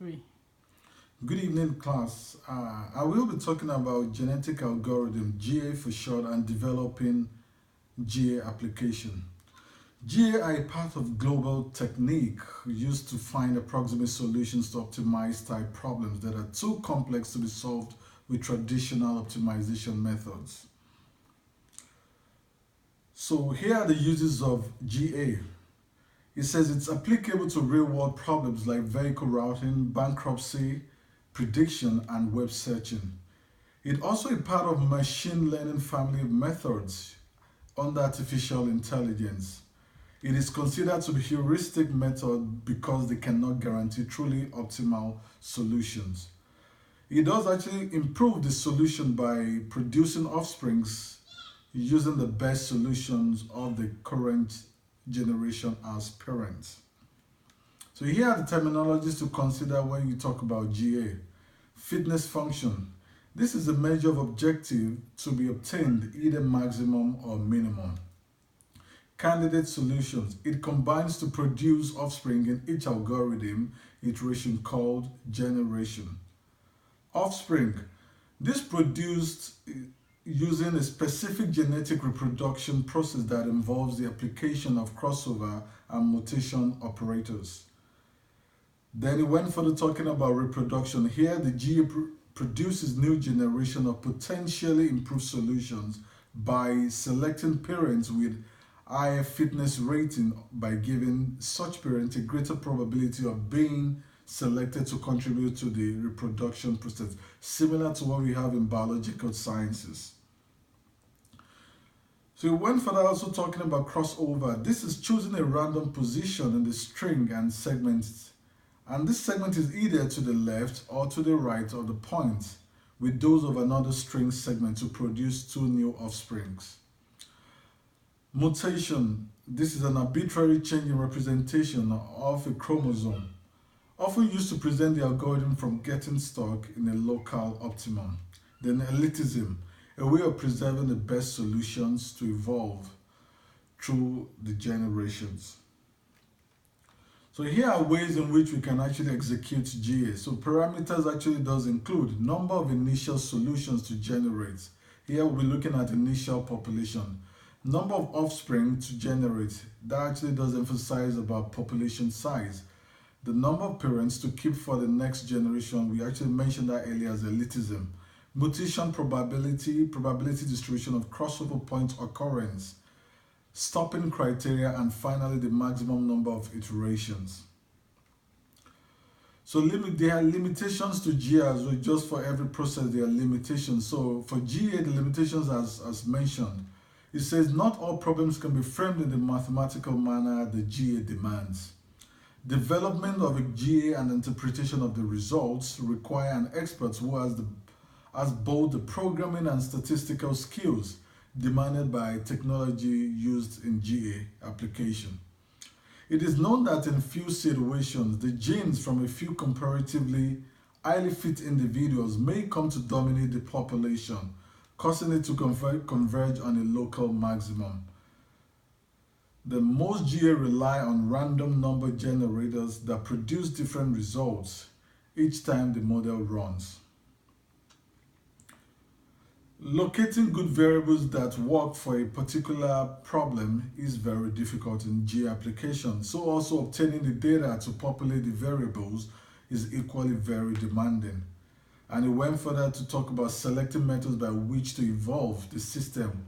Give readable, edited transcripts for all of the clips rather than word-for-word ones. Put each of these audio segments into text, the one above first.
3. Good evening, class. I will be talking about genetic algorithm, GA for short, and developing GA application. GA are a part of global technique used to find approximate solutions to optimize type problems that are too complex to be solved with traditional optimization methods. So here are the uses of GA. It says it's applicable to real-world problems like vehicle routing, bankruptcy, prediction, and web searching. It also a part of machine learning family of methods under artificial intelligence. It is considered to be a heuristic method because they cannot guarantee truly optimal solutions. It does actually improve the solution by producing offsprings using the best solutions of the current generation as parents. So here are the terminologies to consider when you talk about GA. Fitness function. This is a measure of objective to be obtained, either maximum or minimum. Candidate solutions. It combines to produce offspring in each algorithm iteration called generation. Offspring. This produced using a specific genetic reproduction process that involves the application of crossover and mutation operators. Then he went further talking about reproduction. Here, the GA produces new generation of potentially improved solutions by selecting parents with higher fitness rating by giving such parents a greater probability of being selected to contribute to the reproduction process, similar to what we have in biological sciences. So we went further also talking about crossover. This is choosing a random position in the string and segment, and this segment is either to the left or to the right of the point with those of another string segment to produce two new offsprings. Mutation. This is an arbitrary change in representation of a chromosome, often used to prevent the algorithm from getting stuck in a local optimum. Then elitism, a way of preserving the best solutions to evolve through the generations. So here are ways in which we can actually execute GA. So parameters actually does include number of initial solutions to generate. Here we'll be looking at initial population. Number of offspring to generate. That actually does emphasize about population size. The number of parents to keep for the next generation, we actually mentioned that earlier as elitism. Mutation probability distribution of crossover point occurrence, stopping criteria, and finally the maximum number of iterations. So there are limitations to GA as well. Just for every process there are limitations. So for GA, the limitations as mentioned, it says not all problems can be framed in the mathematical manner the GA demands. Development of a GA and interpretation of the results require an expert who has both the programming and statistical skills demanded by technology used in GA application. It is known that in few situations, the genes from a few comparatively highly fit individuals may come to dominate the population, causing it to converge on a local maximum. The most GA rely on random number generators that produce different results each time the model runs. Locating good variables that work for a particular problem is very difficult in GA application. So also obtaining the data to populate the variables is equally very demanding. And it went further to talk about selecting methods by which to evolve the system.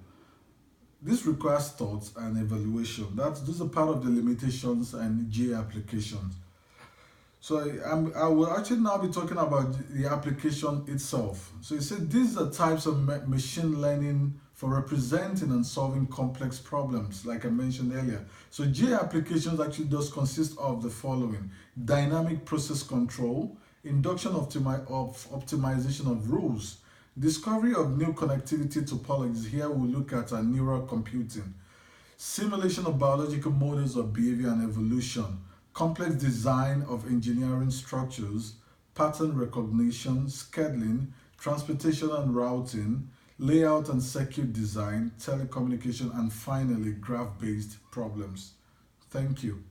This requires thought and evaluation. Those are part of the limitations and GA applications. So I will actually now be talking about the application itself. So it said these are types of machine learning for representing and solving complex problems, like I mentioned earlier. So GA applications actually does consist of the following: dynamic process control, induction optimization of rules, discovery of new connectivity topologies. Here we'll look at neural computing, simulation of biological models of behavior and evolution, complex design of engineering structures, pattern recognition, scheduling, transportation and routing, layout and circuit design, telecommunication, and finally graph-based problems. Thank you.